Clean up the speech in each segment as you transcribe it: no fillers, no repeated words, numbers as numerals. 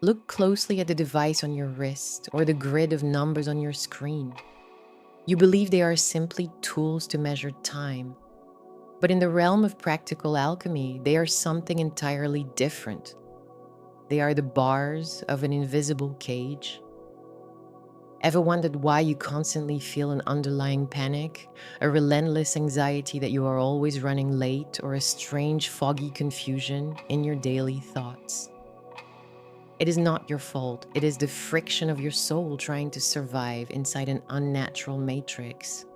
Look closely at the device on your wrist or the grid of numbers on your screen. You believe they are simply tools to measure time. But in the realm of practical alchemy, they are something entirely different. They are the bars of an invisible cage. Ever wondered why you constantly feel an underlying panic, a relentless anxiety that you are always running late, or a strange, foggy confusion in your daily thoughts? It is not your fault. It is the friction of your soul trying to survive inside an unnatural matrix.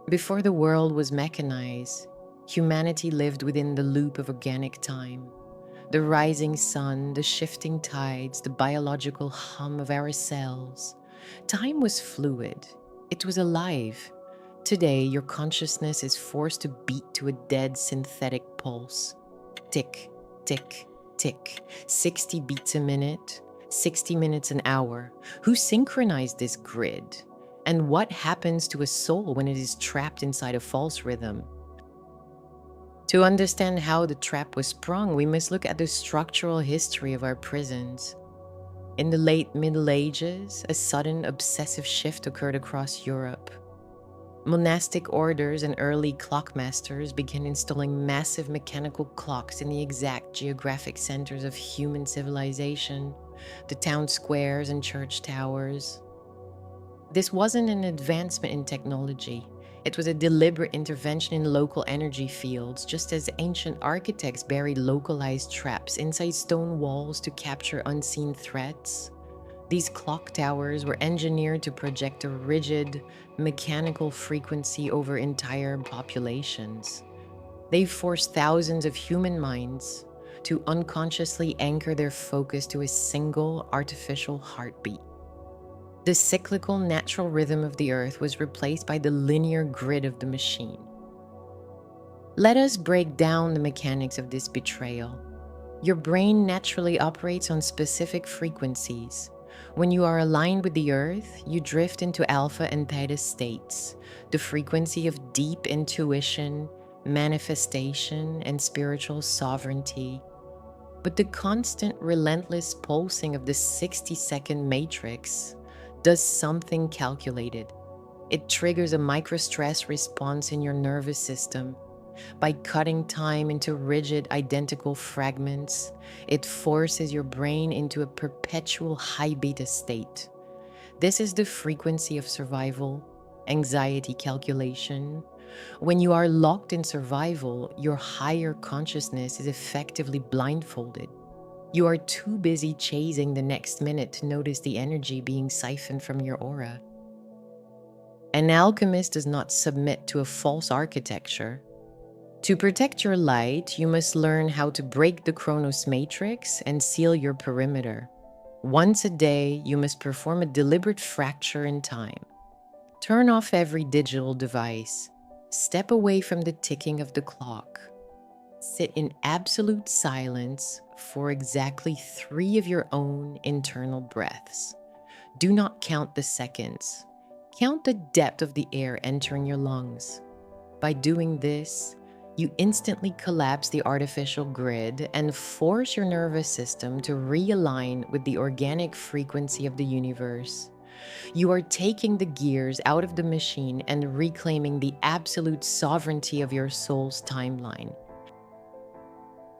Before the world was mechanized, humanity lived within the loop of organic time. The rising sun, the shifting tides, the biological hum of our cells. Time was fluid. It was alive. Today, your consciousness is forced to beat to a dead synthetic pulse. Tick, tick, tick. 60 beats a minute, 60 minutes an hour. Who synchronized this grid? And what happens to a soul when it is trapped inside a false rhythm? To understand how the trap was sprung, we must look at the structural history of our prisons. In the late Middle Ages, a sudden obsessive shift occurred across Europe. Monastic orders and early clockmasters began installing massive mechanical clocks in the exact geographic centers of human civilization, the town squares and church towers. This wasn't an advancement in technology. It was a deliberate intervention in local energy fields, just as ancient architects buried localized traps inside stone walls to capture unseen threats. These clock towers were engineered to project a rigid, mechanical frequency over entire populations. They forced thousands of human minds to unconsciously anchor their focus to a single artificial heartbeat. The cyclical natural rhythm of the earth was replaced by the linear grid of the machine. Let us break down the mechanics of this betrayal. Your brain naturally operates on specific frequencies. When you are aligned with the earth, you drift into alpha and theta states, the frequency of deep intuition, manifestation, and spiritual sovereignty. But the constant, relentless pulsing of the 60-second matrix does something calculated. It triggers a microstress response in your nervous system. By cutting time into rigid, identical fragments, it forces your brain into a perpetual high beta state. This is the frequency of survival, anxiety calculation. When you are locked in survival, your higher consciousness is effectively blindfolded. You are too busy chasing the next minute to notice the energy being siphoned from your aura. An alchemist does not submit to a false architecture. To protect your light, you must learn how to break the Chronos matrix and seal your perimeter. Once a day, you must perform a deliberate fracture in time. Turn off every digital device. Step away from the ticking of the clock. Sit in absolute silence for exactly 3 of your own internal breaths. Do not count the seconds. Count the depth of the air entering your lungs. By doing this, you instantly collapse the artificial grid and force your nervous system to realign with the organic frequency of the universe. You are taking the gears out of the machine and reclaiming the absolute sovereignty of your soul's timeline.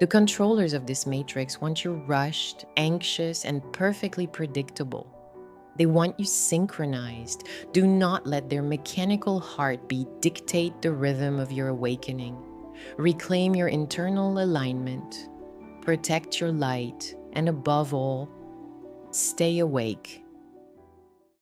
The controllers of this matrix want you rushed, anxious, and perfectly predictable. They want you synchronized. Do not let their mechanical heartbeat dictate the rhythm of your awakening. Reclaim your internal alignment, protect your light, and above all, stay awake.